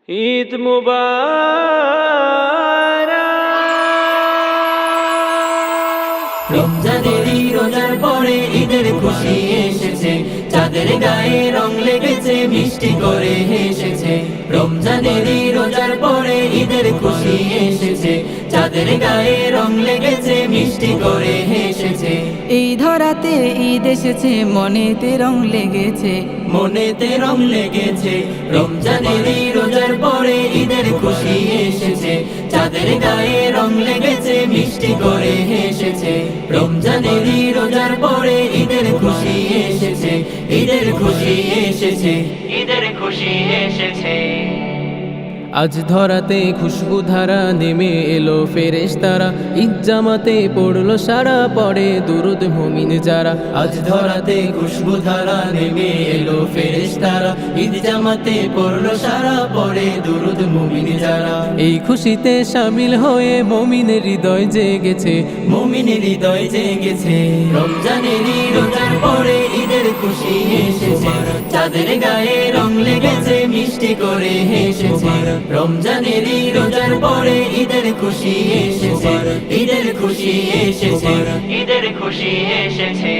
ঈদ মুবারক। রমজানেরই রোজার পরে ঈদের খুশি এসেছে, চাঁদের গায়ে রং লেগেছে, মিষ্টি করে হেসেছে। রমজানেরই রোজার পরে ঈদের খুশি এসেছে, চাঁদের গায়ে রং লেগেছে, মিষ্টি করে হেসেছে। এই ধরাতে ঈদ এসেছে, মনেতে রং লেগেছে, মনেতে রং লেগেছে। রমজানেরই রোজার পরে ঈদের খুশি এসেছে, চাঁদের গায়ে রং লেগেছে, মিষ্টি করে হেসেছে। রমজানেরই রোজার পরে ঈদের খুশি এসেছে, ঈদের খুশি এসেছে, ঈদের খুশি এসেছে। আজ ধরাতে খুশবু ধারা নেমে এলো ফেরেশতারা, ঈদ জামাতে পড়লো সারা, পড়ে দুরুদ মুমিন যারা। আজ ধরাতে খুশবু ধারা নেমে এলো ফেরেশতারা, ঈদ জামাতে পড়লো সারা, পড়ে দুরুদ মুমিন যারা। এই খুশিতে শামিল হয়ে মুমিনের হৃদয় জেগেছে, মুমিনের হৃদয় জেগেছে। রমজানেরই রোজার পরে ঈদের খুশি এসেছে, চাঁদের গায়ে রং লেগেছে, মিষ্টি করে হেসেছে। রমজানেরই রোজার পরে ঈদের খুশি এসেছে, ঈদের খুশি এসেছে, ঈদের খুশি এসেছে।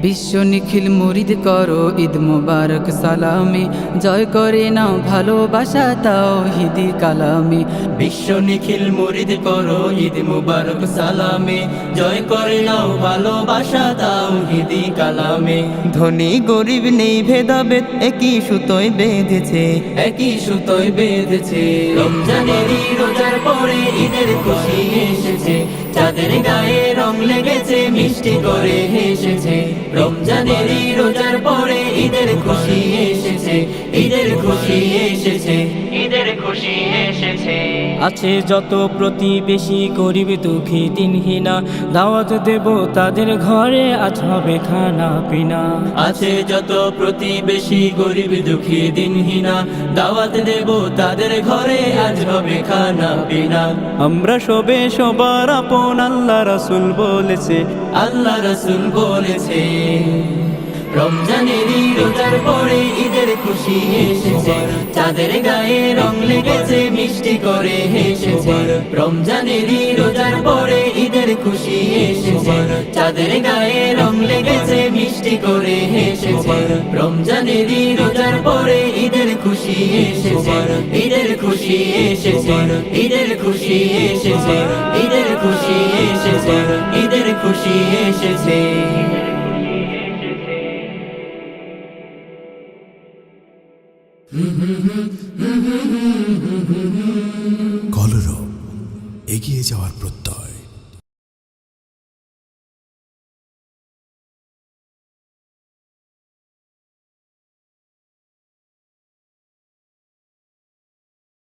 বিশ্ব নিখিল মুরিদ করো ঈদ মুবারক সালামে, জয় করে নাও ভালোবাসা তাওহীদি কালামে। বিশ্ব নিখিল মুরিদ করো ঈদ মুবারক সালামে, জয় করে নাও ভালোবাসা তাওহীদি কালামে। ধনী গরিব নেই ভেদাভেদ, একই সুতোয় বেঁধেছে, একই সুতোয় বেঁধেছে। রমজানেরই রোজার পরে ঈদের খুশি এসেছে, চাঁদের গায়ে রং লেগেছে, মিষ্টি করে হেসেছে। রমজানেরই রোজার পরে ঈদের খুশি এসেছে, ঈদের খুশি এসেছে, ঈদের খুশি এসেছে। আছে যত প্রতিবেশী গরিব দুঃখী দিনহীনা, দাওয়াত দেব তাদের ঘরে, আজ হবে খানা পিনা। আছে যত প্রতিবেশী গরিব দুঃখী দিনহীনা, দাওয়াত দেব তাদের ঘরে, আজ হবে খানা পিনা। আমরা সবে সবার আপন, আল্লাহ রাসূল বলেছে, আল্লাহ রাসূল বলেছে। রমজানেরই রোজার পরে ঈদের খুশি এসেছে, চাঁদের গায়ে রং লেগেছে, মিষ্টি করে হেসেছে। রমজানেরই রোজার পরে ঈদের খুশি এসেছে, চাঁদের গায়ে রং লেগেছে, মিষ্টি করে হেসেছে। রমজানেরই রোজার পরে ঈদের খুশি এসেছে, ঈদের খুশি এসেছে, ঈদের খুশি এসেছে, ঈদের খুশি এসেছে, ঈদের খুশি এসেছে। কলরব, এগিয়ে যাওয়ার প্রত্যয়।